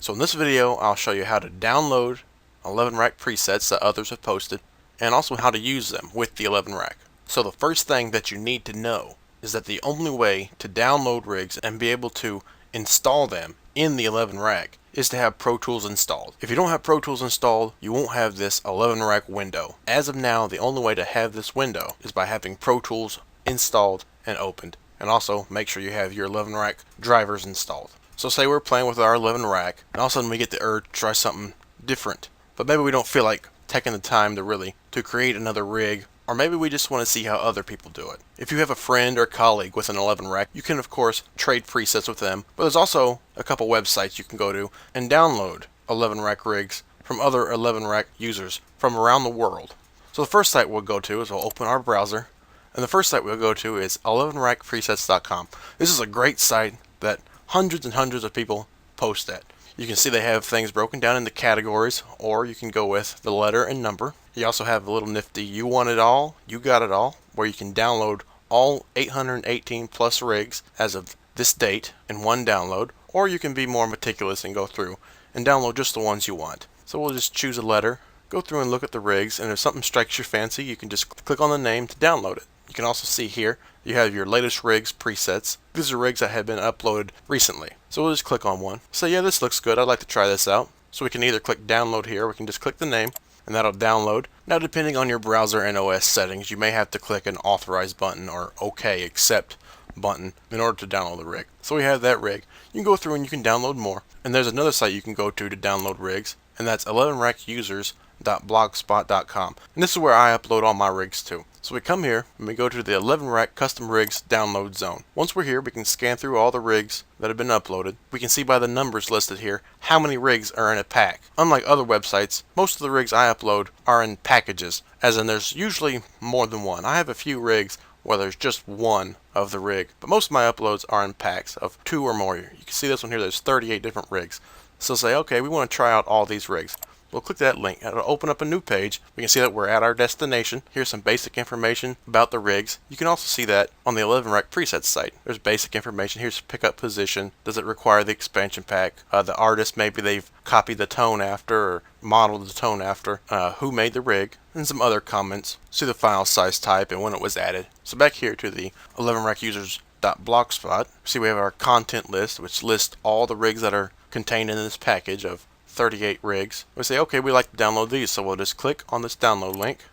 So in this video I'll show you how to download 11 rack presets that others have posted and also how to use them with the 11 rack. So the first thing that you need to know is that the only way to download rigs and be able to install them in the 11 rack is to have Pro Tools installed. If you don't have Pro Tools installed, you won't have this 11 rack window. As of now, the only way to have this window is by having Pro Tools installed and opened. And also make sure you have your 11 rack drivers installed. So say we're playing with our 11 rack and all of a sudden we get the urge to try something different, but maybe we don't feel like taking the time to create another rig, or maybe we just want to see how other people do it. If you have a friend or colleague with an 11 rack, you can of course trade presets with them, but there's also a couple websites you can go to and download 11 rack rigs from other 11 rack users from around the world. So the first site we'll go to is we'll open our browser, and the first site we'll go to is 11rackpresets.com. This is a great site that hundreds and hundreds of people post at. You can see they have things broken down into categories, or you can go with the letter and number. You also have a little nifty "You Want It All, You Got It All," where you can download all 818 plus rigs as of this date in one download, or you can be more meticulous and go through and download just the ones you want. So we'll just choose a letter, go through and look at the rigs, and if something strikes your fancy, you can just click on the name to download it. You can also see here you have your latest rigs presets. These are rigs that have been uploaded recently. So we'll just click on one. So yeah, this looks good. I'd like to try this out. So we can either click download here, or we can just click the name and that'll download. Now depending on your browser and OS settings, you may have to click an authorize button or OK accept button in order to download the rig. So we have that rig. You can go through and you can download more. And there's another site you can go to download rigs, and that's 11rackusers.blogspot.com. And this is where I upload all my rigs to. So we come here and we go to the 11 rack custom rigs download zone. Once we're here, we can scan through all the rigs that have been uploaded. We can see by the numbers listed here how many rigs are in a pack. Unlike other websites, most of the rigs I upload are in packages, as in there's usually more than one. I have a few rigs where there's just one of the rig, but most of my uploads are in packs of 2 or more. You can see this one here, there's 38 different rigs. So say, okay, we want to try out all these rigs. We'll click that link. It'll open up a new page. We can see that we're at our destination. Here's some basic information about the rigs. You can also see that on the 11 rack presets site. There's basic information. Here's pickup position. Does it require the expansion pack? The artist, maybe they've copied the tone after or modeled the tone after. Who made the rig? And some other comments. See the file size type and when it was added. So back here to the 11rackusers.blogspot. See we have our content list, which lists all the rigs that are contained in this package of 38 rigs. We say, okay, we like to download these, so we'll just click on this download link,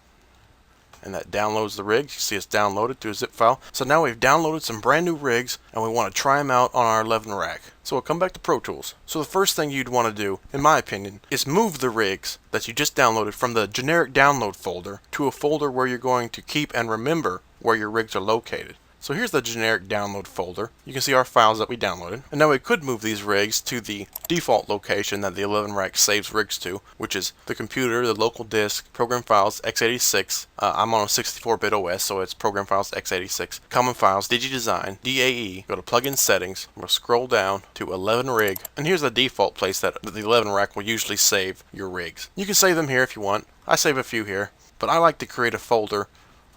and that downloads the rigs. You see it's downloaded to a zip file. So now we've downloaded some brand new rigs, and we want to try them out on our 11 rack. So we'll come back to Pro Tools. So the first thing you'd want to do, in my opinion, is move the rigs that you just downloaded from the generic download folder to a folder where you're going to keep and remember where your rigs are located. So here's the generic download folder. You can see our files that we downloaded. And now we could move these rigs to the default location that the 11 rack saves rigs to, which is the computer, the local disk, program files, x86. I'm on a 64-bit OS, so it's program files, x86. Common files, DigiDesign, DAE. Go to plugin settings. We'll scroll down to 11 rig. And here's the default place that the 11 rack will usually save your rigs. You can save them here if you want. I save a few here, but I like to create a folder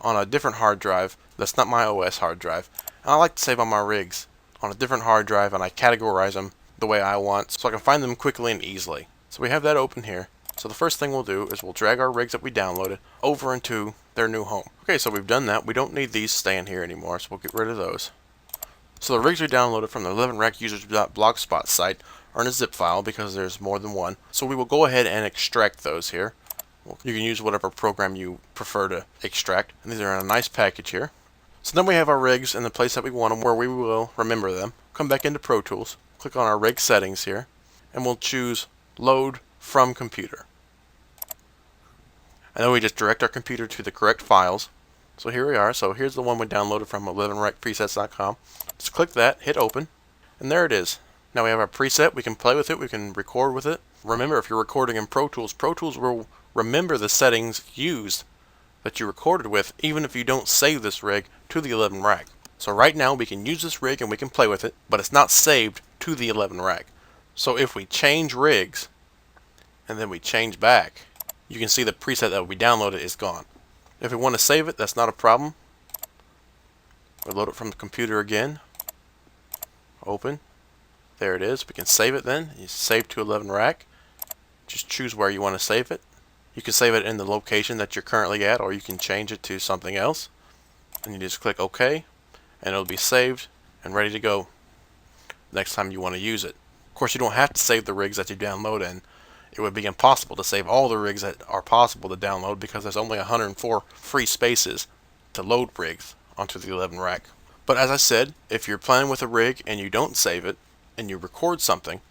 on a different hard drive that's not my OS hard drive. And I like to save all my rigs on a different hard drive, and I categorize them the way I want so I can find them quickly and easily. So we have that open here. So the first thing we'll do is we'll drag our rigs that we downloaded over into their new home. Okay, so we've done that. We don't need these staying here anymore, so we'll get rid of those. So the rigs we downloaded from the 11rackusers.blogspot site are in a zip file because there's more than one. So we will go ahead and extract those here. You can use whatever program you prefer to extract. And these are in a nice package here. So then we have our rigs in the place that we want them, where we will remember them. Come back into Pro Tools, click on our rig settings here, and we'll choose Load from Computer. And then we just direct our computer to the correct files. So here we are. So here's the one we downloaded from 11rackpresets.com. Just click that, hit open, and there it is. Now we have our preset. We can play with it. We can record with it. Remember, if you're recording in Pro Tools will remember the settings used that you recorded with, even if you don't save this rig to the 11 rack. So right now we can use this rig and we can play with it, but it's not saved to the 11 rack. So if we change rigs and then we change back, you can see the preset that we downloaded is gone. If we want to save it, that's not a problem. We'll load it from the computer again. Open. There it is. We can save it then. You save to 11 rack. Just choose where you want to save it. You can save it in the location that you're currently at, or you can change it to something else. And you just click OK, and it'll be saved and ready to go next time you want to use it. Of course, you don't have to save the rigs that you download in. It would be impossible to save all the rigs that are possible to download because there's only 104 free spaces to load rigs onto the 11 rack. But as I said, if you're playing with a rig and you don't save it and you record something,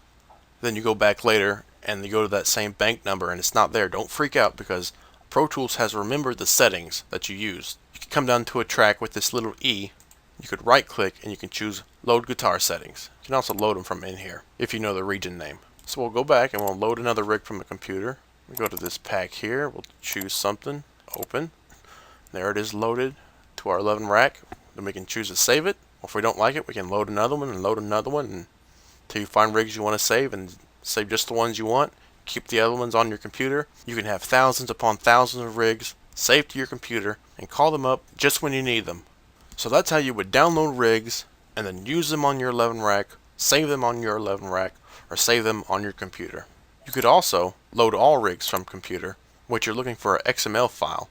then you go back later and you go to that same bank number and it's not there, don't freak out because Pro Tools has remembered the settings that you used. You can come down to a track with this little E. You could right click and you can choose load guitar settings. You can also load them from in here if you know the region name. So we'll go back and we'll load another rig from a computer. We go to this pack here, we'll choose something, open. There it is loaded to our 11 rack. Then we can choose to save it. Or if we don't like it, we can load another one and load another one until you find rigs you want to save and save just the ones you want. Keep the other ones on your computer. You can have thousands upon thousands of rigs saved to your computer and call them up just when you need them. So that's how you would download rigs and then use them on your 11 rack, save them on your 11 rack, or save them on your computer. You could also load all rigs from computer, which you're looking for an XML file,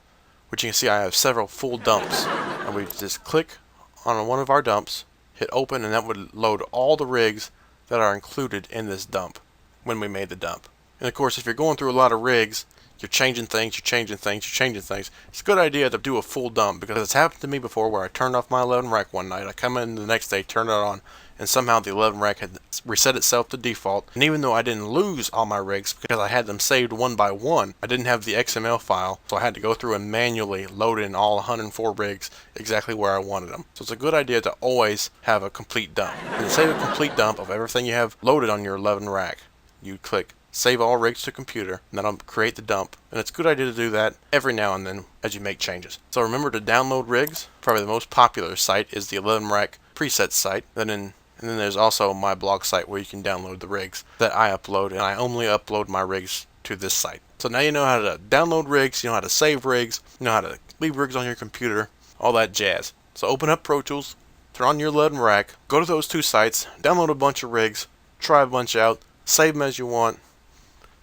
which you can see I have several full dumps. And we just click on one of our dumps, hit open, and that would load all the rigs that are included in this dump when we made the dump. And of course, if you're going through a lot of rigs, you're changing things, it's a good idea to do a full dump because it's happened to me before where I turned off my 11 rack one night, I come in the next day, turn it on, and somehow the 11 rack had reset itself to default. And even though I didn't lose all my rigs because I had them saved one by one, I didn't have the XML file, so I had to go through and manually load in all 104 rigs exactly where I wanted them. So it's a good idea to always have a complete dump. And to save a complete dump of everything you have loaded on your 11 rack, you click Save All Rigs to Computer, and that'll create the dump. And it's a good idea to do that every now and then as you make changes. So remember to download rigs. Probably the most popular site is the 11 rack presets site. And then there's also my blog site where you can download the rigs that I upload, and I only upload my rigs to this site. So now you know how to download rigs, you know how to save rigs, you know how to leave rigs on your computer, all that jazz. So open up Pro Tools, turn on your 11 rack, go to those two sites, download a bunch of rigs, try a bunch out, save them as you want,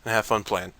and have fun playing.